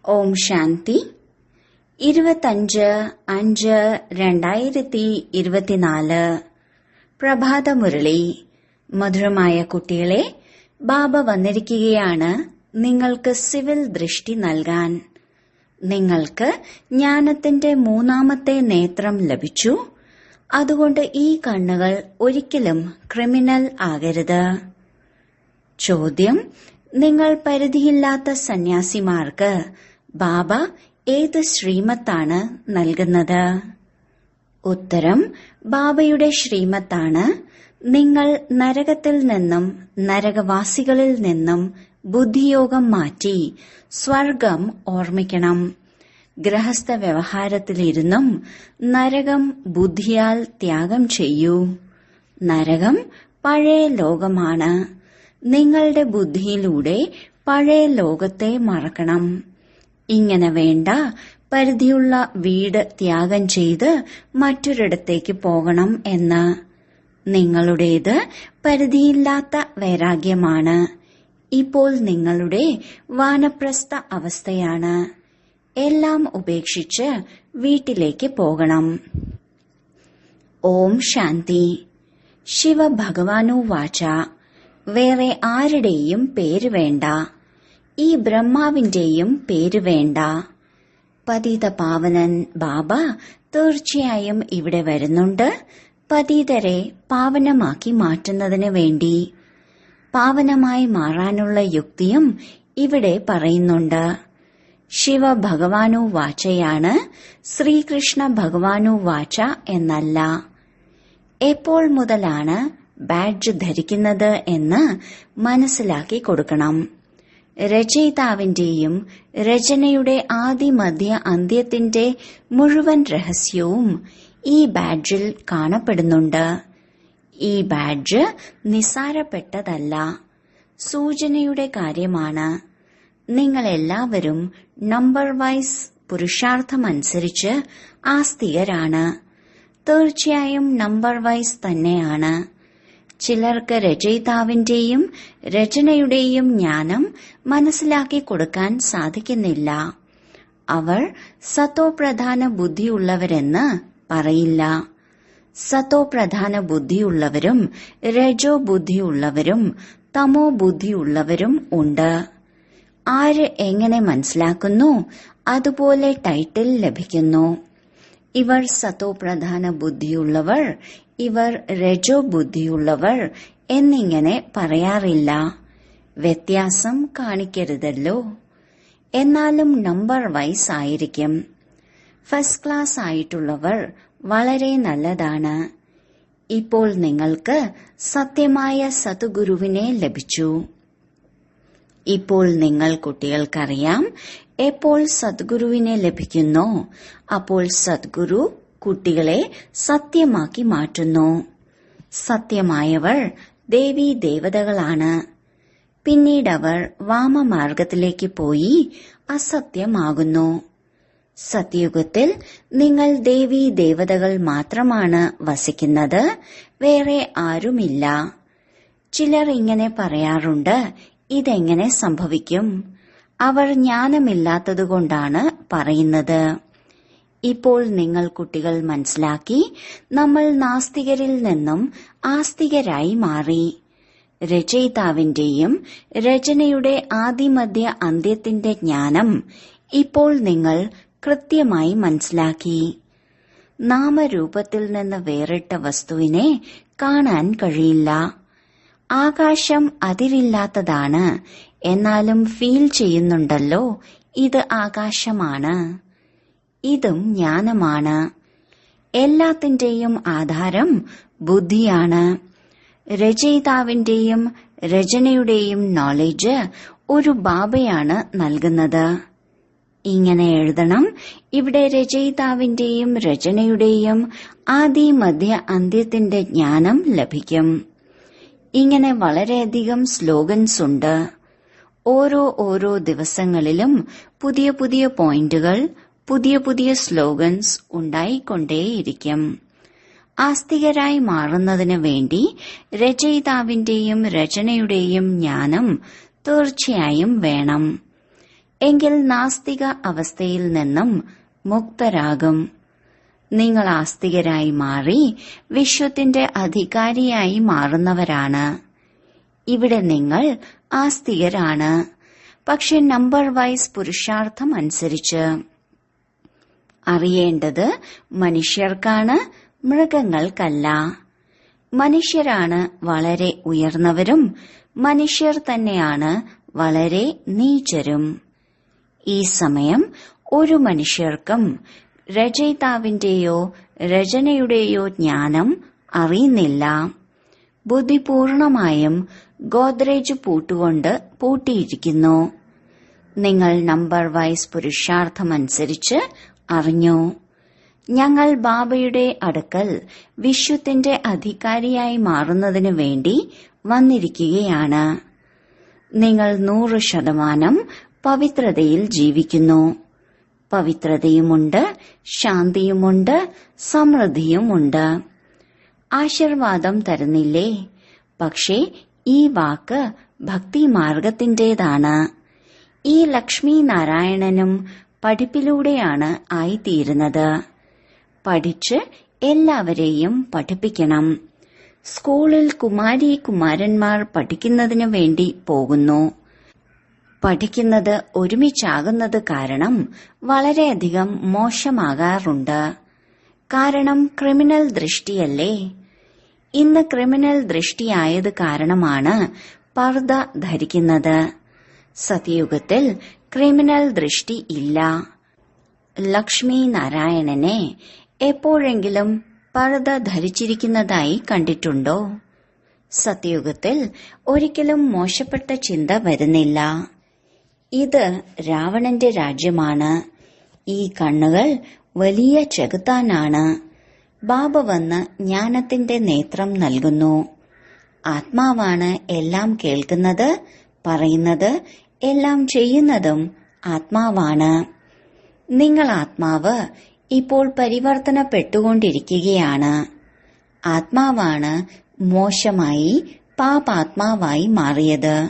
ഓം ശാന്തി 25/5/2024 പ്രഭാതമുരളി. മധുരമായ കുട്ടികളെ, ബാബ വന്നിരിക്കുകയാണ് നിങ്ങൾക്ക് സിവിൽ ദൃഷ്ടി നൽകാൻ. നിങ്ങൾക്ക് ജ്ഞാനത്തിന്റെ 3ാമത്തെ നേത്രം ലഭിച്ചു. അതുകൊണ്ട് ഈ കണ്ണുകൾ ഒരിക്കലും ക്രിമിനൽ ആകരുത്. ചോദ്യം: നിങ്ങൾ പരിധിയില്ലാത്ത സന്യാസിമാർക്ക് ബാബ ഏത് ശ്രീമത്താണ് നൽകുന്നത്? ഉത്തരം: ബാബയുടെ ശ്രീമത്താണ് നിങ്ങൾ നരകത്തിൽ നിന്നും നരകവാസികളിൽ നിന്നും ബുദ്ധിയോഗം മാറ്റി സ്വർഗം ഓർമ്മിക്കണം. ഗൃഹസ്ഥ വ്യവഹാരത്തിലിരുന്നും നരകം ബുദ്ധിയാൽ ത്യാഗം ചെയ്യൂ. നരകം പഴയ ലോകമാണ്. നിങ്ങളുടെ ബുദ്ധിയിലൂടെ പഴയ ലോകത്തെ മറക്കണം. ഇങ്ങനെ വേണ്ട, പരിധിയുള്ള വീട് ത്യാഗം ചെയ്ത് മറ്റൊരിടത്തേക്ക് പോകണം എന്ന്. നിങ്ങളുടേത് പരിധിയില്ലാത്ത വൈരാഗ്യമാണ്. ഇപ്പോൾ നിങ്ങളുടെ വാനപ്രസ്ഥ അവസ്ഥയാണ്. എല്ലാം ഉപേക്ഷിച്ച് വീട്ടിലേക്ക് പോകണം. ഓം ശാന്തി. ശിവ ഭഗവാനുവാച: വേറെ ആരുടെയും പേര് വേണ്ട. ഈ ബ്രഹ്മാവിന്റെയും പേര് വേണ്ട. പതിത പാവനൻ ബാബ തീർച്ചയായും ഇവിടെ വരുന്നുണ്ട്, പതിതരെ പാവനമാക്കി മാറ്റുന്നതിന് വേണ്ടി. പാവനമായി മാറാനുള്ള യുക്തിയും ഇവിടെ പറയുന്നുണ്ട്. ശിവ ഭഗവാനു വാചയാണ്, ശ്രീകൃഷ്ണ ഭഗവാനു വാച എന്നല്ല. എപ്പോൾ മുതലാണ് ബാഡ്ജ് ധരിക്കുന്നത് എന്ന് മനസ്സിലാക്കി കൊടുക്കണം. രചയിതാവിന്റെയും രചനയുടെ ആദി മധ്യ അന്ത്യത്തിന്റെ മുഴുവൻ രഹസ്യവും ഈ ബാഡ്ജിൽ കാണപ്പെടുന്നുണ്ട്. ഈ ബാഡ്ജ് നിസ്സാരപ്പെട്ടതല്ല, സൂചനയുടെ കാര്യമാണ്. നിങ്ങളെല്ലാവരും നമ്പർ വൈസ് പുരുഷാർത്ഥമനുസരിച്ച് ആസ്തികരാണ്. തീർച്ചയായും നമ്പർ വൈസ് തന്നെയാണ്. ചിലർക്ക് രചയിതാവിന്റെയും രചനയുടെയും ജ്ഞാനം മനസ്സിലാക്കി കൊടുക്കാൻ സാധിക്കുന്നില്ല. അവർ സത്തോ പ്രധാന ബുദ്ധിയുള്ളവരെന്ന് പറയില്ല. സത്തോ പ്രധാന ബുദ്ധിയുള്ളവരും രജോ ബുദ്ധിയുള്ളവരും തമോ ബുദ്ധിയുള്ളവരും ഉണ്ട്. ആര് എങ്ങനെ മനസ്സിലാക്കുന്നു അതുപോലെ ടൈറ്റിൽ ലഭിക്കുന്നു. ഇവർ സത്തോ പ്രധാന ബുദ്ധിയുള്ളവർ, ഇവർ രജോ ബുദ്ധിയുള്ളവർ എന്നിങ്ങനെ പറയാറില്ല. വ്യത്യാസം കാണിക്കരുതല്ലോ. എന്നാലും നമ്പർ വൈസ് ആയിരിക്കും. ഫസ്റ്റ് ക്ലാസ് ആയിട്ടുള്ളവർ വളരെ നല്ലതാണ്. ഇപ്പോൾ നിങ്ങൾക്ക് സത്യമായ സദ്ഗുരുവിനെ ലഭിച്ചു. ഇപ്പോൾ നിങ്ങൾ കുട്ടികൾക്കറിയാം, എപ്പോൾ സദ്ഗുരുവിനെ ലഭിക്കുന്നോ അപ്പോൾ സദ്ഗുരു കുട്ടികളെ സത്യമാക്കി മാറ്റുന്നു. സത്യമായവർ ദേവീ ദേവതകളാണ്. പിന്നീടവർ വാമമാർഗത്തിലേക്ക് പോയി അസത്യമാകുന്നു. സത്യയുഗത്തിൽ നിങ്ങൾ ദേവീ ദേവതകൾ മാത്രമാണ് വസിക്കുന്നത്, വേറെ ആരുമില്ല. ചിലർ ഇങ്ങനെ പറയാറുണ്ട്, ഇതെങ്ങനെ സംഭവിക്കും? അവർ ജ്ഞാനമില്ലാത്തതുകൊണ്ടാണ് പറയുന്നത്. ഇപ്പോൾ നിങ്ങൾ കുട്ടികൾ മനസ്സിലാക്കി, നമ്മൾ നാസ്തികരിൽ നിന്നും ആസ്തികരായി മാറി. രചയിതാവിന്റെയും രചനയുടെ ആദിമധ്യ അന്ത്യത്തിന്റെ ജ്ഞാനം ഇപ്പോൾ നിങ്ങൾ കൃത്യമായി മനസ്സിലാക്കി. നാമരൂപത്തിൽ നിന്ന് വേറിട്ട വസ്തുവിനെ കാണാൻ കഴിയില്ല. ആകാശം അതിരില്ലാത്തതാണ്, എന്നാലും ഫീൽ ചെയ്യുന്നുണ്ടല്ലോ, ഇത് ആകാശമാണ്. ഇതും ജ്ഞാനമാണ്. എല്ലാത്തിന്റെയും ആധാരം ബുദ്ധിയാണ്. രചയിതാവിന്റെയും രചനയുടെയും നോളജ് ഒരു ബാബയാണ് നൽകുന്നത്. ഇങ്ങനെ എഴുതണം, ഇവിടെ രചയിതാവിന്റെയും രചനയുടെയും ആദി മധ്യ അന്ത്യത്തിന്റെ ജ്ഞാനം ലഭിക്കും. ഇങ്ങനെ വളരെയധികം സ്ലോഗൻസ് ഉണ്ട്. ഓരോ ദിവസങ്ങളിലും പുതിയ പുതിയ പോയിന്റുകൾ, പുതിയ പുതിയ സ്ലോഗൻസ് ഉണ്ടായിക്കൊണ്ടേയിരിക്കും. ആസ്തികരായി മാറുന്നതിന് വേണ്ടി രചയിതാവിന്റെയും രചനയുടെയും ജ്ഞാനം തീർച്ചയായും വേണം. എങ്കിൽ നാസ്തിക അവസ്ഥയിൽ നിന്നും മുക്തരാകും. നിങ്ങൾ ആസ്തികരായി മാറി വിശ്വത്തിന്റെ അധികാരിയായി മാറുന്നവരാണ്. ഇവിടെ നിങ്ങൾ ആസ്തികരാണ്, പക്ഷെ നമ്പർ വൈസ് പുരുഷാർത്ഥം അനുസരിച്ച്. അറിയേണ്ടത് മനുഷ്യർക്കാണ്, മൃഗങ്ങൾക്കല്ല. മനുഷ്യരാണ് വളരെ ഉയർന്നവരും മനുഷ്യർ തന്നെയാണ് വളരെ നീചരും. ഈ സമയം ഒരു മനുഷ്യർക്കും രചയിതാവിന്റെയോ രചനയുടെയോ ജ്ഞാനം അറിയുന്നില്ല. ബുദ്ധിപൂർണമായും ഗോദ്രേജ് പൂട്ടുകൊണ്ട് പൂട്ടിയിരിക്കുന്നു. നിങ്ങൾ നമ്പർ വൈസ് പുരുഷാർത്ഥമനുസരിച്ച് അറിഞ്ഞു. ഞങ്ങൾ ബാബയുടെ അടുക്കൽ വിശ്വത്തിന്റെ അധികാരിയായി മാറുന്നതിനു വേണ്ടി വന്നിരിക്കുകയാണ്. നിങ്ങൾ 100% പവിത്രതയിൽ ജീവിക്കുന്നു. പവിത്രതയുമുണ്ട്, ശാന്തിയുമുണ്ട്, സമൃദ്ധിയുമുണ്ട്. ആശീർവാദം തരുന്നില്ലേ? പക്ഷേ ഈ വാക്ക് ഭക്തിമാർഗത്തിന്റേതാണ്. ഈ ലക്ഷ്മി നാരായണനും പഠിപ്പിലൂടെയാണ് ആയിത്തീരുന്നത്. പഠിച്ച് എല്ലാവരെയും പഠിപ്പിക്കണം. സ്കൂളിൽ കുമാരി കുമാരന്മാർ പഠിക്കുന്നതിനു വേണ്ടി പോകുന്നു. പഠിക്കുന്നത് ഒരുമിച്ചാകുന്നത് കാരണം വളരെയധികം മോശമാകാറുണ്ട്. കാരണം ക്രിമിനൽ ദൃഷ്ടിയല്ലേ? ഇന്ന് ക്രിമിനൽ ദൃഷ്ടിയായത് കാരണമാണ് പർദ്ദ ധരിക്കുന്നത്. സത്യയുഗത്തിൽ ക്രിമിനൽ ദൃഷ്ടി ഇല്ല. ലക്ഷ്മി നാരായണനെ എപ്പോഴെങ്കിലും പർദ്ദ ധരിച്ചിരിക്കുന്നതായി കണ്ടിട്ടുണ്ടോ? സത്യയുഗത്തിൽ ഒരിക്കലും മോശപ്പെട്ട ചിന്ത വരുന്നില്ല. ഇത് രാവണന്റെ രാജ്യമാണ്. ഈ കണ്ണുകൾ വലിയ ചെകുത്താനാണ്. ബാബ വന്ന് ജ്ഞാനത്തിന്റെ നേത്രം നൽകുന്നു. ആത്മാവാണ് എല്ലാം കേൾക്കുന്നത്, പറയുന്നത്, എല്ലാം ചെയ്യുന്നതും ആത്മാവാണ്. നിങ്ങൾ ആത്മാവ് ഇപ്പോൾ പരിവർത്തനപ്പെട്ടുകൊണ്ടിരിക്കുകയാണ്. ആത്മാവാണ് മോശമായി പാപാത്മാവായി മാറിയത്.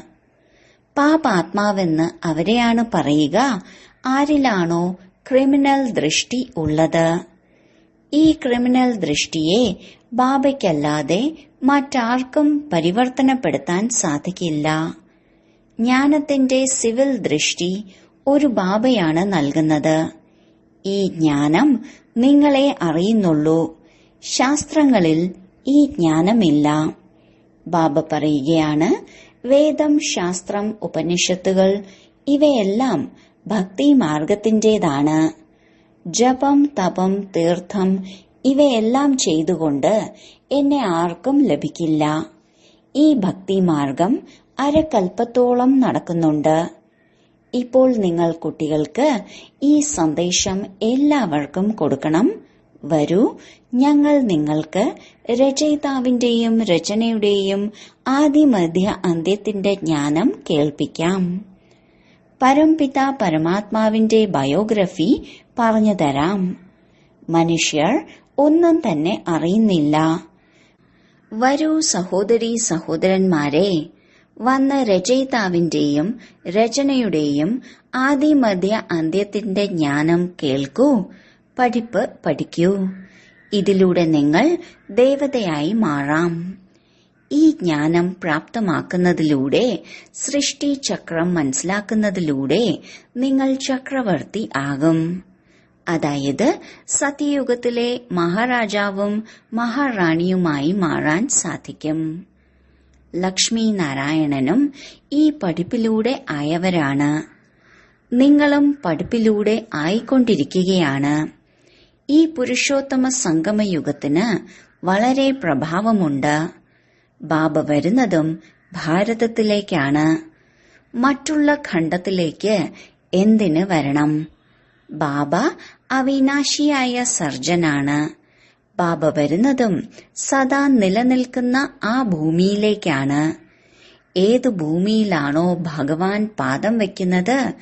പാപാത്മാവെന്ന് അവരെയാണ് പറയുക ആരിലാണോ ക്രിമിനൽ ദൃഷ്ടി ഉള്ളത്. ഈ ക്രിമിനൽ ദൃഷ്ടിയെ ബാബയ്ക്കല്ലാതെ മറ്റാർക്കും പരിവർത്തനപ്പെടുത്താൻ സാധിക്കില്ല. ജ്ഞാനത്തിന്റെ സിവിൽ ദൃഷ്ടി ഒരു ബാബയാണ് നൽകുന്നത്. ഈ ജ്ഞാനം നിങ്ങളെ അറിയുന്നുള്ളൂ. ശാസ്ത്രങ്ങളിൽ ഈ ജ്ഞാനമില്ല. ബാബ പറയുകയാണ്, വേദം, ശാസ്ത്രം, ഉപനിഷത്തുകൾ ഇവയെല്ലാം ഭക്തി മാർഗത്തിന്റേതാണ്. ജപം, തപം, തീർത്ഥം ഇവയെല്ലാം ചെയ്തുകൊണ്ട് എന്നെ ആർക്കും ലഭിക്കില്ല. ഈ ഭക്തിമാർഗം അരക്കൽപ്പത്തോളം നടക്കുന്നുണ്ട്. ഇപ്പോൾ നിങ്ങൾ കുട്ടികൾക്ക് ഈ സന്ദേശം എല്ലാവർക്കും കൊടുക്കണം. വരൂ, ഞങ്ങൾ നിങ്ങൾക്ക് രചയിതാവിന്റെയും രചനയുടെയും ആദിമധ്യ അന്ത്യത്തിന്റെ ജ്ഞാനം കേൾപ്പിക്കാം. പരംപിത പരമാത്മാവിന്റെ ബയോഗ്രഫി പറഞ്ഞു തരാം. മനുഷ്യർ ഒന്നും തന്നെ അറിയുന്നില്ല. വരൂ സഹോദരീ സഹോദരന്മാരെ, വന്ന രചയിതാവിന്റെയും രചനയുടെയും ആദിമധ്യ അന്ത്യത്തിന്റെ ജ്ഞാനം കേൾക്കൂ, പഠിപ്പ് പഠിക്കൂ. ഇതിലൂടെ നിങ്ങൾ ദേവതയായി മാറാം. ഈ ജ്ഞാനം പ്രാപ്തമാക്കുന്നതിലൂടെ, സൃഷ്ടി ചക്രം മനസ്സിലാക്കുന്നതിലൂടെ നിങ്ങൾ ചക്രവർത്തി ആകും. അതായത് സത്യയുഗത്തിലെ മഹാരാജാവും മഹാറാണിയുമായി മാറാൻ സാധിക്കും. ലക്ഷ്മി നാരായണനും ഈ പഠിപ്പിലൂടെ ആയവരാണ്. നിങ്ങളും പഠിപ്പിലൂടെ ആയിക്കൊണ്ടിരിക്കുകയാണ്. ഈ പുരുഷോത്തമ സംഗമയുഗത്തിന് വളരെ പ്രഭാവമുണ്ട്. ബാബ വരുന്നതും ഭാരതത്തിലേക്കാണ്. മറ്റുള്ള ഖണ്ഡത്തിലേക്ക് എന്തിന് വരണം? ബാബ അവിനാശിയായ സർജനാണ്. ബാബ വരുന്നതും സദാ നിലനിൽക്കുന്ന ആ ഭൂമിയിലേക്കാണ്. ഏത് ഭൂമിയിലാണോ ഭഗവാൻ പാദം വയ്ക്കുന്നത്,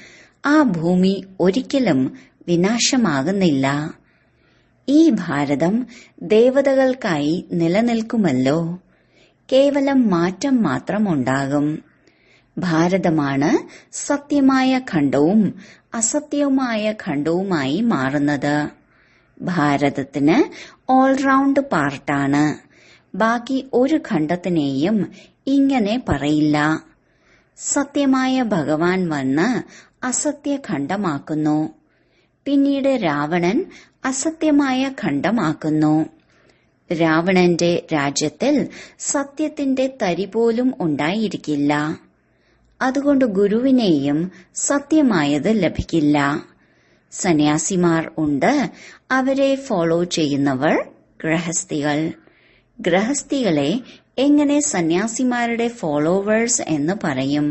ആ ഭൂമി ഒരിക്കലും വിനാശമാകുന്നില്ല. ഈ ഭാരതം ദേവതകൾക്കായി നിലനിൽക്കുമല്ലോ. കേവലം മാറ്റം മാത്രമുണ്ടാകും. ഭാരതമാണ് സത്യമായ ഖണ്ഡവും അസത്യവുമായ ഖണ്ഡവുമായി മാറുന്നത്. ഭാരതത്തിന് ഓൾറൗണ്ട് പാർട്ടാണ്. ബാക്കി ഒരു ഖണ്ഡത്തിനെയും ഇങ്ങനെ പറയില്ല. സത്യമായ ഭഗവാൻ വന്ന് അസത്യഖണ്ഡമാക്കുന്നു. പിന്നീട് രാവണൻ അസത്യമായ ഖണ്ഡമാക്കുന്നു. രാവണന്റെ രാജ്യത്തിൽ സത്യത്തിന്റെ തരി പോലും ഉണ്ടായിരിക്കില്ല. അതുകൊണ്ട് ഗുരുവിനെയും സത്യമായത് ലഭിക്കില്ല. സന്യാസിമാർ ഉണ്ട്, അവരെ ഫോളോ ചെയ്യുന്നവർ ഗൃഹസ്ഥികൾ. ഗൃഹസ്ഥികളെ എങ്ങനെ സന്യാസിമാരുടെ ഫോളോവേഴ്സ് എന്ന് പറയും?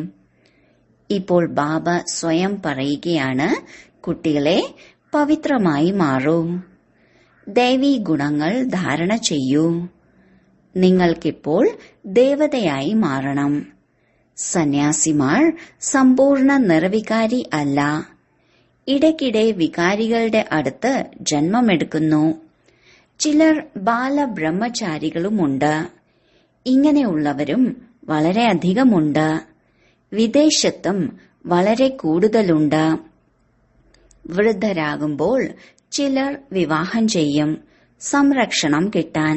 ഇപ്പോൾ ബാബ സ്വയം പറയുകയാണ്, കുട്ടികളെ പവിത്രമായി മാറൂ, ദൈവീ ഗുണങ്ങൾ ധാരണ ചെയ്യൂ. നിങ്ങൾക്കിപ്പോൾ ദേവതയായി മാറണം. സന്യാസിമാർ സമ്പൂർണ്ണ നിർവികാരി അല്ല. ഇടയ്ക്കിടെ വികാരികളുടെ അടുത്ത് ജന്മമെടുക്കുന്നു. ചിലർ ബാലബ്രഹ്മചാരികളുമുണ്ട്. ഇങ്ങനെയുള്ളവരും വളരെയധികമുണ്ട്. വിദേശത്തും വളരെ കൂടുതലുണ്ട്. വൃദ്ധരാകുമ്പോൾ ചിലർ വിവാഹം ചെയ്യും, സംരക്ഷണം കിട്ടാൻ.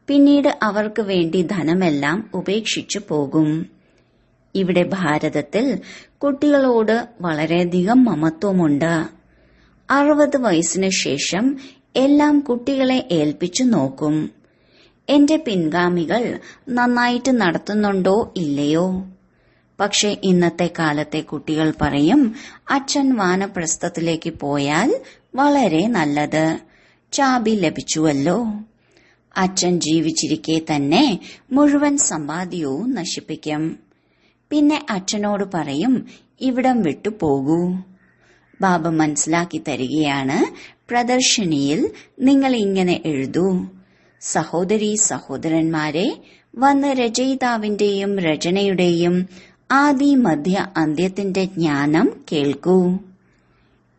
പിന്നീട് അവർക്ക് വേണ്ടി ധനമെല്ലാം ഉപേക്ഷിച്ചു പോകും. ഇവിടെ ഭാരതത്തിൽ കുട്ടികളോട് വളരെയധികം മമത്വമുണ്ട്. 60 വയസ്സിന് ശേഷം എല്ലാം കുട്ടികളെ ഏൽപ്പിച്ചു നോക്കും. എന്റെ പിൻഗാമികൾ നന്നായിട്ട് നടത്തുന്നുണ്ടോ ഇല്ലയോ? പക്ഷെ ഇന്നത്തെ കാലത്തെ കുട്ടികൾ പറയും, അച്ഛൻ വാനപ്രസ്ഥത്തിലേക്ക് പോയാൽ വളരെ നല്ലത്, ചാബി ലഭിച്ചുവല്ലോ. അച്ഛൻ ജീവിച്ചിരിക്കെ തന്നെ മുഴുവൻ സമ്പാദ്യവും നശിപ്പിക്കും. പിന്നെ അച്ഛനോട് പറയും, ഇവിടം വിട്ടു പോകൂ. ബാബ മനസ്സിലാക്കി തരികയാണ്, പ്രദർശനിയിൽ നിങ്ങൾ ഇങ്ങനെ എഴുതൂ, സഹോദരീ സഹോദരന്മാരെ, വന്ന് രചയിതാവിന്റെയും രചനയുടെയും ആദി മധ്യ അന്ത്യത്തിന്റെ ജ്ഞാനം കേൾക്കൂ.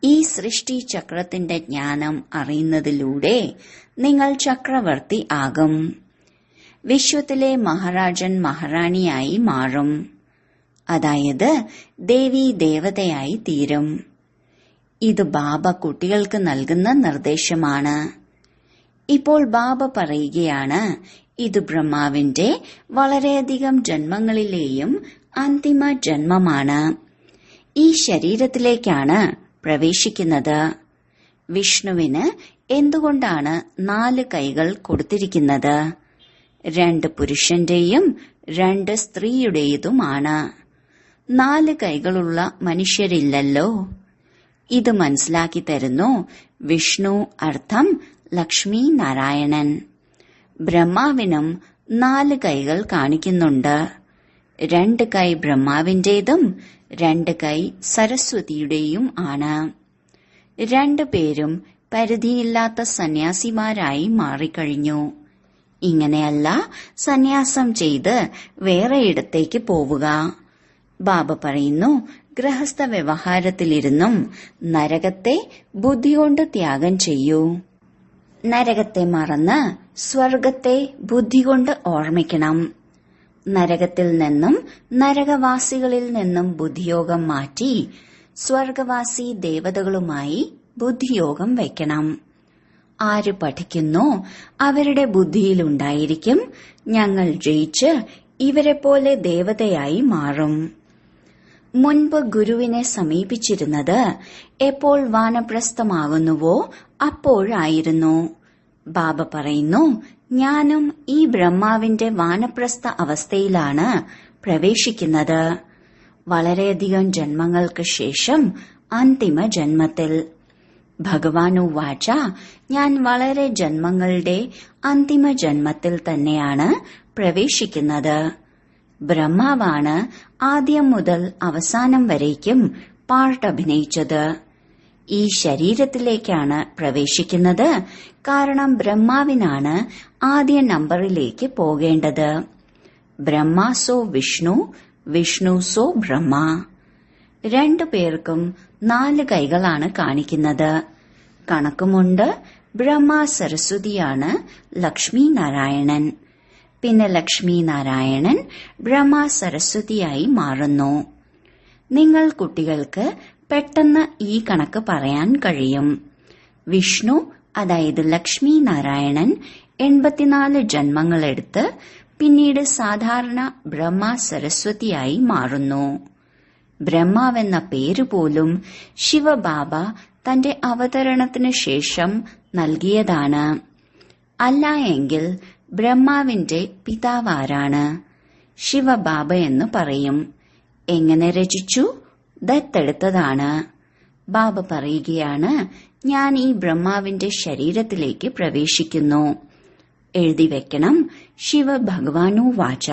ഈ സൃഷ്ടി ചക്രത്തിന്റെ ജ്ഞാനം അറിയുന്നതിലൂടെ നിങ്ങൾ ചക്രവർത്തി ആകും. വിശ്വത്തിലെ മഹാരാജൻ മഹാറാണിയായി മാറും. അതായത് ദേവി ദേവതയായി തീരും. ഇത് ബാബ കുട്ടികൾക്ക് നൽകുന്ന നിർദ്ദേശമാണ്. ഇപ്പോൾ ബാബ പറയുകയാണ്, ഇത് ബ്രഹ്മാവിന്റെ വളരെയധികം ജന്മങ്ങളിലെയും അന്തിമ ജന്മമാണ്. ഈ ശരീരത്തിലേക്കാണ് പ്രവേശിക്കുന്നത്. വിഷ്ണുവിന് എന്തുകൊണ്ടാണ് 4 കൈകൾ കൊടുത്തിരിക്കുന്നത്? 2 പുരുഷന്റെയും 2 സ്ത്രീയുടേതുമാണ്. 4 കൈകളുള്ള മനുഷ്യരില്ലല്ലോ. ഇത് മനസ്സിലാക്കി തരുന്നു. വിഷ്ണു അർത്ഥം ലക്ഷ്മി നാരായണൻ. ബ്രഹ്മാവിനും 4 കൈകൾ കാണിക്കുന്നുണ്ട്. 2 കൈ ബ്രഹ്മാവിന്റേതും 2 കൈ സരസ്വതിയുടെയും ആണ്. 2 പേരും പരിധിയില്ലാത്ത സന്യാസിമാരായി മാറിക്കഴിഞ്ഞു. ഇങ്ങനെയല്ല സന്യാസം ചെയ്ത് വേറെയിടത്തേക്ക് പോവുക. ബാബ പറയുന്നു, ഗൃഹസ്ഥ വ്യവഹാരത്തിലിരുന്നും നരകത്തെ ബുദ്ധികൊണ്ട് ത്യാഗം ചെയ്യൂ. നരകത്തെ മറന്ന് സ്വർഗത്തെ ബുദ്ധികൊണ്ട് ഓർമ്മിക്കണം. നരകത്തിൽ നിന്നും നരകവാസികളിൽ നിന്നും ബുദ്ധിയോഗം മാറ്റി സ്വർഗവാസി ദേവതകളുമായി ബുദ്ധിയോഗം വയ്ക്കണം. ആര് പഠിക്കുന്നോ അവരുടെ ബുദ്ധിയിലുണ്ടായിരിക്കും, ഞങ്ങൾ ജയിച്ച് ഇവരെ പോലെ ദേവതയായി മാറും. മുൻപ് ഗുരുവിനെ സമീപിച്ചിരുന്നത് എപ്പോൾ വാനപ്രസ്ഥമാകുന്നുവോ അപ്പോഴായിരുന്നു. ബാബ പറയുന്നു, ഞാനും ഈ ബ്രഹ്മാവിന്റെ വാനപ്രസ്ഥ അവസ്ഥയിലാണ് പ്രവേശിക്കുന്നത്. വളരെയധികം ജന്മങ്ങൾക്ക് ശേഷം അന്തിമ ജന്മത്തിൽ. ഭഗവാനു വാച, ഞാൻ വളരെ ജന്മങ്ങളുടെ അന്തിമ ജന്മത്തിൽ തന്നെയാണ് പ്രവേശിക്കുന്നത്. ബ്രഹ്മാവാണ് ആദ്യം മുതൽ അവസാനം വരേക്കും പാർട്ട് അഭിനയിച്ചത്. ഈ ശരീരത്തിലേക്കാണ് പ്രവേശിക്കുന്നത്. കാരണം ബ്രഹ്മാവിനാണ് ആദ്യ നമ്പറിലേക്ക് പോകേണ്ടത്. ബ്രഹ്മ സോ വിഷ്ണു, വിഷ്ണു സോ ബ്രഹ്മ. 2 പേർക്കും 4 കൈകളാണ് കാണിക്കുന്നത്. കണക്കുമുണ്ട്. ബ്രഹ്മ സരസ്വതിയാണ് ലക്ഷ്മി നാരായണൻ. പിന്നെ ലക്ഷ്മി നാരായണൻ ബ്രഹ്മ സരസ്വതിയായി മാറുന്നു. നിങ്ങൾ കുട്ടികൾക്ക് പെട്ടെന്ന് ഈ കണക്ക് പറയാൻ കഴിയും. വിഷ്ണു, അതായത് ലക്ഷ്മി നാരായണൻ 84 ജന്മങ്ങളെടുത്ത് പിന്നീട് സാധാരണ ബ്രഹ്മ സരസ്വതിയായി മാറുന്നു. ബ്രഹ്മാവെന്ന പേരുപോലും ശിവബാബ തന്റെ അവതരണത്തിന് ശേഷം നൽകിയതാണ്. അല്ല എങ്കിൽ ബ്രഹ്മാവിന്റെ പിതാവാരാണ്? ശിവബാബ എന്ന് പറയും. എങ്ങനെ രചിച്ചു? ദത്തെടുത്തതാണ്. ബാബ പറയുകയാണ്, ഞാൻ ഈ ബ്രഹ്മാവിന്റെ ശരീരത്തിലേക്ക് പ്രവേശിക്കുന്നു. എഴുതി വെക്കണം, ശിവ ഭഗവാനു വാച.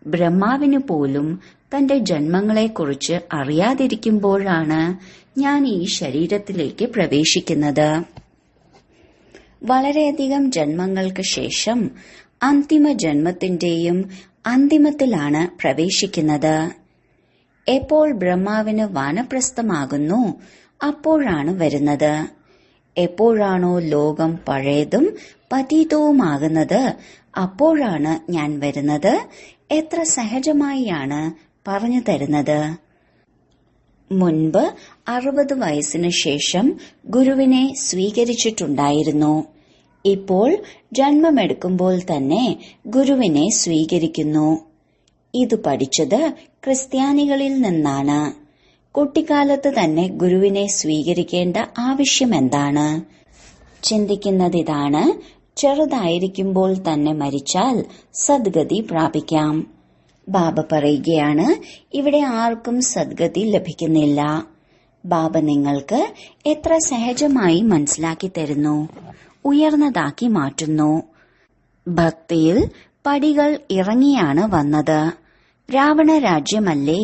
ബ്രഹ്മാവിന് പോലും തന്റെ ജന്മങ്ങളെക്കുറിച്ച് അറിയാതിരിക്കുമ്പോഴാണ് ഞാൻ ഈ ശരീരത്തിലേക്ക് പ്രവേശിക്കുന്നത്. വളരെയധികം ജന്മങ്ങൾക്ക് ശേഷം അന്തിമ ജന്മത്തിന്റെയും അന്തിമത്തിലാണ് പ്രവേശിക്കുന്നത്. എപ്പോൾ ബ്രഹ്മാവിന് വാനപ്രസ്ഥമാകുന്നു അപ്പോഴാണ് വരുന്നത്. എപ്പോഴാണോ ലോകം പഴയതും പതീതവുമാകുന്നത് അപ്പോഴാണ് ഞാൻ വരുന്നത്. എത്ര സഹജമായാണ് പറഞ്ഞു തരുന്നത്. മുൻപ് 60 വയസ്സിന് ശേഷം ഗുരുവിനെ സ്വീകരിച്ചിട്ടുണ്ടായിരുന്നു. ഇപ്പോൾ ജന്മമെടുക്കുമ്പോൾ തന്നെ ഗുരുവിനെ സ്വീകരിക്കുന്നു. ഇത് പഠിച്ചത് ക്രിസ്ത്യാനികളിൽ നിന്നാണ്. കുട്ടിക്കാലത്ത് തന്നെ ഗുരുവിനെ സ്വീകരിക്കേണ്ട ആവശ്യമെന്താണ്? ചിന്തിക്കുന്നതിതാണ്, ചെറുതായിരിക്കുമ്പോൾ തന്നെ മരിച്ചാൽ സദ്ഗതി പ്രാപിക്കാം. ബാബ പറയുകയാണ്, ഇവിടെ ആർക്കും സദ്ഗതി ലഭിക്കുന്നില്ല. ബാബ നിങ്ങൾക്ക് എത്ര സഹജമായി മനസ്സിലാക്കി തരുന്നു, ഉയർന്നതാക്കി മാറ്റുന്നു. ഭക്തിയിൽ പടികൾ ഇറങ്ങിയാണ് വന്നത്. രാവണ രാജ്യമല്ലേ?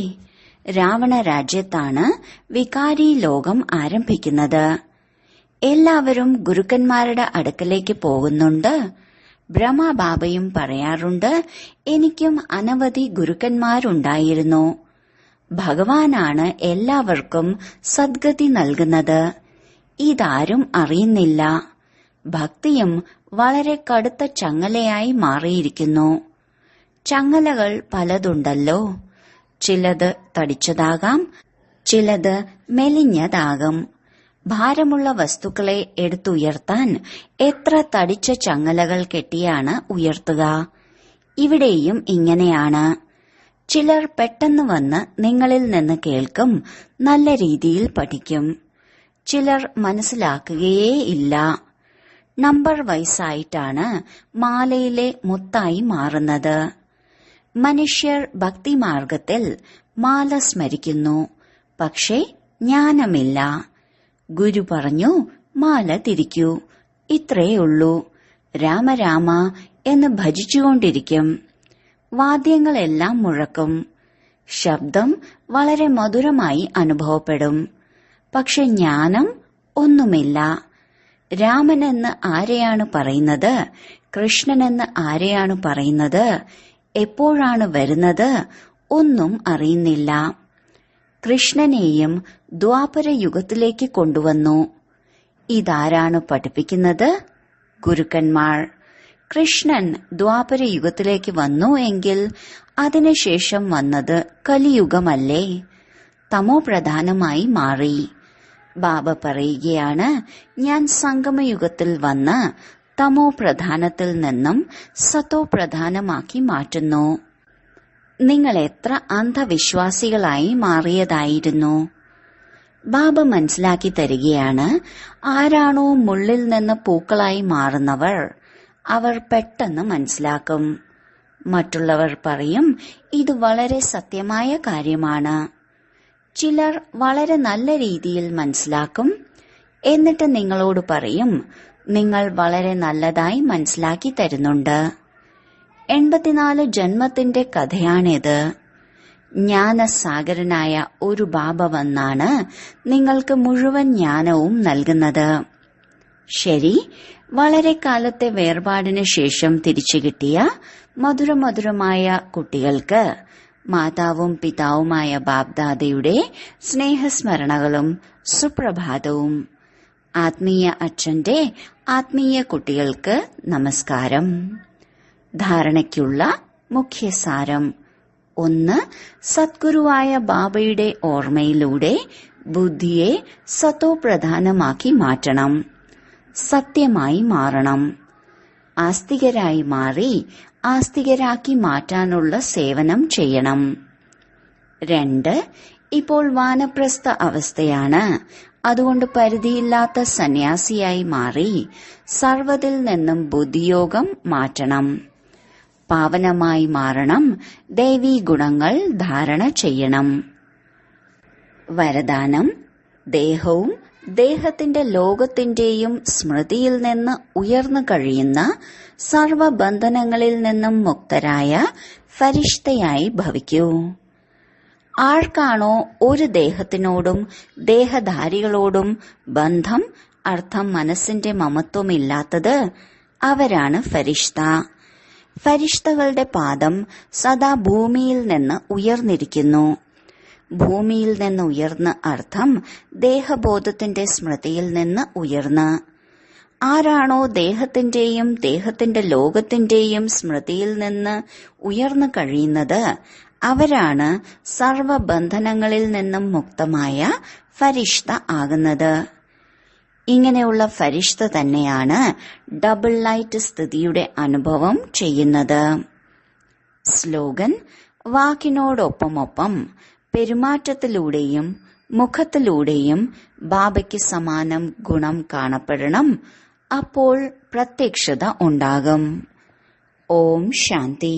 രാവണ രാജ്യത്താണ് വികാരി ലോകം ആരംഭിക്കുന്നത്. എല്ലാവരും ഗുരുക്കന്മാരുടെ അടുക്കലേക്ക് പോകുന്നുണ്ട്. ബ്രഹ്മബാബയും പറയാറുണ്ട്, എനിക്കും അനവധി ഗുരുക്കന്മാരുണ്ടായിരുന്നു. ഭഗവാനാണ് എല്ലാവർക്കും സദ്ഗതി നൽകുന്നത്. ഇതാരും അറിയുന്നില്ല. ഭക്തിയും വളരെ കടുത്ത ചങ്ങലയായി മാറിയിരിക്കുന്നു. ചങ്ങലകൾ പലതുണ്ടല്ലോ. ചിലത് തടിച്ചതാകാം, ചിലത് മെലിഞ്ഞതാകും. ഭാരമുള്ള വസ്തുക്കളെ എടുത്തുയർത്താൻ എത്ര തടിച്ച ചങ്ങലകൾ കെട്ടിയാണ് ഉയർത്തുക. ഇവിടെയും ഇങ്ങനെയാണ്. ചിലർ പെട്ടെന്ന് വന്ന് നിങ്ങളിൽ നിന്ന് കേൾക്കും, നല്ല രീതിയിൽ പഠിക്കും. ചിലർ മനസ്സിലാക്കുകയേ ഇല്ല. നമ്പർ വൈസായിട്ടാണ് മാലയിലെ മുത്തായി മാറുന്നത്. മനുഷ്യർ ഭക്തിമാർഗത്തിൽ മാല സ്മരിക്കുന്നു, പക്ഷേ ജ്ഞാനമില്ല. ഗുരു പറഞ്ഞു, മാല തിരിക്കൂ, ഇത്രയുള്ളൂ. രാമരാമ എന്ന് ഭജിച്ചുകൊണ്ടിരിക്കും. വാദ്യങ്ങളെല്ലാം മുഴക്കും. ശബ്ദം വളരെ മധുരമായി അനുഭവപ്പെടും. പക്ഷെ ജ്ഞാനം ഒന്നുമില്ല. രാമനെന്ന് ആരെയാണ് പറയുന്നത്? കൃഷ്ണനെന്ന് ആരെയാണ് പറയുന്നത്? എപ്പോഴാണ് വരുന്നത്? ഒന്നും അറിയുന്നില്ല. കൃഷ്ണനെയും ദ്വാപര യുഗത്തിലേക്ക് കൊണ്ടുവന്നു. ഇതാരാണ് പഠിപ്പിക്കുന്നത്? ഗുരുക്കന്മാർ. കൃഷ്ണൻ ദ്വാപര യുഗത്തിലേക്ക് വന്നു എങ്കിൽ അതിനുശേഷം വന്നത് കലിയുഗമല്ലേ? തമോ പ്രധാനമായി മാറി. ബാബ പറയുകയാണ്, ഞാൻ സംഗമയുഗത്തിൽ വന്ന് തമോ പ്രധാനത്തിൽ നിന്നും സതോ പ്രധാനമാക്കി മാറ്റുന്നു. നിങ്ങൾ എത്ര അന്ധവിശ്വാസികളായി മാറിയതായിരുന്നു. ബാബ മനസ്സിലാക്കി തരികയാണ്, ആരാണോ മുള്ളിൽ നിന്ന് പൂക്കളായി മാറുന്നവർ അവർ പെട്ടെന്ന് മനസ്സിലാക്കും. മറ്റുള്ളവർ പറയും, ഇത് വളരെ സത്യമായ കാര്യമാണ്. ചിലർ വളരെ നല്ല രീതിയിൽ മനസ്സിലാക്കും. എന്നിട്ട് നിങ്ങളോട് പറയും, നിങ്ങൾ വളരെ നല്ലതായി മനസ്സിലാക്കി തരുന്നുണ്ട്. 84 ജന്മത്തിന്റെ കഥയാണിത്. ജ്ഞാനസാഗരനായ ഒരു ബാബ വന്നാണ് നിങ്ങൾക്ക് മുഴുവൻ ജ്ഞാനവും നൽകുന്നത്. ശരി, വളരെ കാലത്തെ വേർപാടിന് ശേഷം തിരിച്ചു കിട്ടിയ മധുരമധുരമായ കുട്ടികൾക്ക് മാതാവും പിതാവുമായ ബാബ്ദാദയുടെ സ്നേഹസ്മരണകളും സുപ്രഭാതവും. ആത്മീയ അച്ഛന്റെ ആത്മീയ കുട്ടികൾക്ക് നമസ്കാരം. ധാരണയ്ക്കുള്ള മുഖ്യസാരം: 1. സദ്ഗുരുവായ ബാബയുടെ ഓർമ്മയിലൂടെ ബുദ്ധിയെ സതോപ്രധാനമാക്കി മാറ്റണം. സത്യമായി മാറണം. ആസ്തികരായി മാറി ആസ്തികരാക്കി മാറ്റാനുള്ള സേവനം ചെയ്യണം. 2. ഇപ്പോൾ വാനപ്രസ്ഥ അവസ്ഥയാണ്. അതുകൊണ്ട് പരിധിയില്ലാത്ത സന്യാസിയായി മാറി സർവ്വതിൽ നിന്നും ബുദ്ധിയോഗം മാറ്റണം. പാവനമായി മാറണം. ദൈവീ ഗുണങ്ങൾ ധാരണ ചെയ്യണം. വരദാനം: ദേഹവും ദേഹത്തിന്റെ ലോകത്തിന്റെയും സ്മൃതിയിൽ നിന്ന് ഉയർന്നു കഴിയുന്ന സർവബന്ധനങ്ങളിൽ നിന്നും മുക്തരായ ഫരിഷ്തയായി ഭവിക്കൂ. ആർക്കാണോ ഒരു ദേഹത്തിനോടും ദേഹധാരികളോടും ബന്ധം അർത്ഥം മനസ്സിന്റെ മമത്വമില്ലാത്തത് അവരാണ് ഫരിഷ്ത. ഫരിഷ്തകളുടെ പാദം സദാ ഭൂമിയിൽ നിന്ന് ഉയർന്നിരിക്കുന്നു. ഭൂമിയിൽ നിന്ന് ഉയർന്ന് അർത്ഥം ദേഹബോധത്തിന്റെ സ്മൃതിയിൽ നിന്ന് ഉയർന്ന്. ആരാണോ ദേഹത്തിന്റെയും ദേഹത്തിന്റെ ലോകത്തിന്റെയും സ്മൃതിയിൽ നിന്ന് ഉയർന്നു കഴിയുന്നത് അവരാണ് സർവബന്ധനങ്ങളിൽ നിന്നും മുക്തമായ ഫരിഷ്ത ആകുന്നത്. ഇങ്ങനെയുള്ള ഫരിഷ്ത തന്നെയാണ് ഡബിൾ ലൈറ്റ് സ്ഥിതിയുടെ അനുഭവം ചെയ്യുന്നത്. സ്ലോഗൻ: വാക്കിനോടൊപ്പമൊപ്പം പെരുമാറ്റത്തിലൂടെയും മുഖത്തിലൂടെയും ബാബയ്ക്ക് സമാനം ഗുണം കാണപ്പെടണം. അപ്പോൾ പ്രത്യക്ഷത ഉണ്ടാകും. ഓം ശാന്തി.